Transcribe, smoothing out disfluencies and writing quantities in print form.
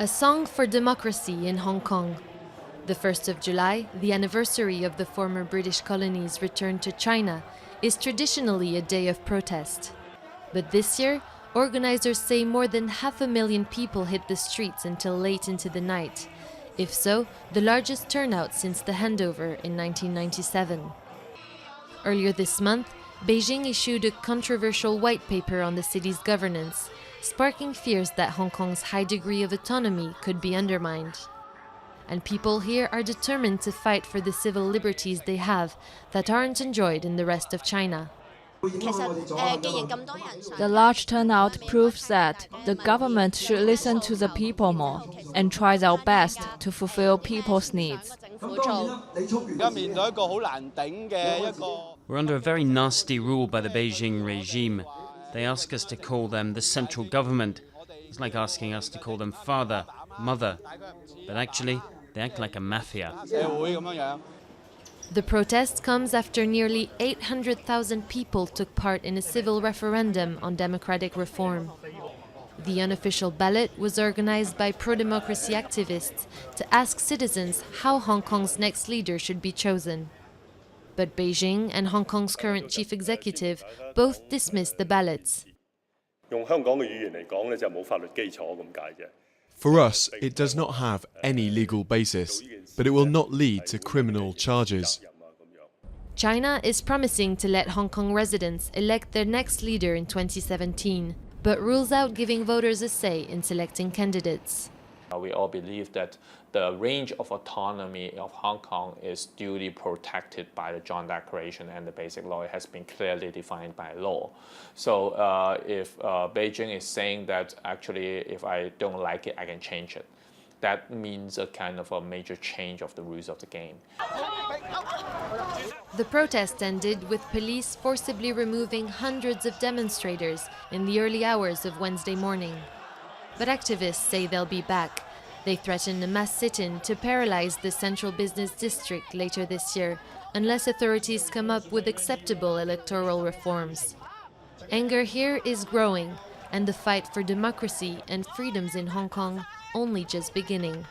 A song for democracy in Hong Kong. The 1st of July, the anniversary of the former British colonies' return to China, is traditionally a day of protest. But this year, organisers say more than 500,000 people hit the streets until late into the night. If so, the largest turnout since the handover in 1997. Earlier this month, Beijing issued a controversial white paper on the city's governance, sparking fears that Hong Kong's high degree of autonomy could be undermined. And people here are determined to fight for the civil liberties they have that aren't enjoyed in the rest of China. The large turnout proves that the government should listen to the people more and try their best to fulfill people's needs. We're under a very nasty rule by the Beijing regime. They ask us to call them the central government. It's like asking us to call them father, mother. But actually, they act like a mafia. The protest comes after nearly 800,000 people took part in a civil referendum on democratic reform. The unofficial ballot was organized by pro-democracy activists to ask citizens how Hong Kong's next leader should be chosen. But Beijing and Hong Kong's current chief executive both dismissed the ballots. For us, it does not have any legal basis, but it will not lead to criminal charges. China is promising to let Hong Kong residents elect their next leader in 2017, but rules out giving voters a say in selecting candidates. We all believe that the range of autonomy of Hong Kong is duly protected by the Joint Declaration and the Basic Law. It has been clearly defined by law. So if Beijing is saying that actually if I don't like it, I can change it, that means a kind of a major change of the rules of the game. The protest ended with police forcibly removing hundreds of demonstrators in the early hours of Wednesday morning. But activists say they'll be back. They threaten a mass sit-in to paralyze the central business district later this year, unless authorities come up with acceptable electoral reforms. Anger here is growing, and the fight for democracy and freedoms in Hong Kong only just beginning.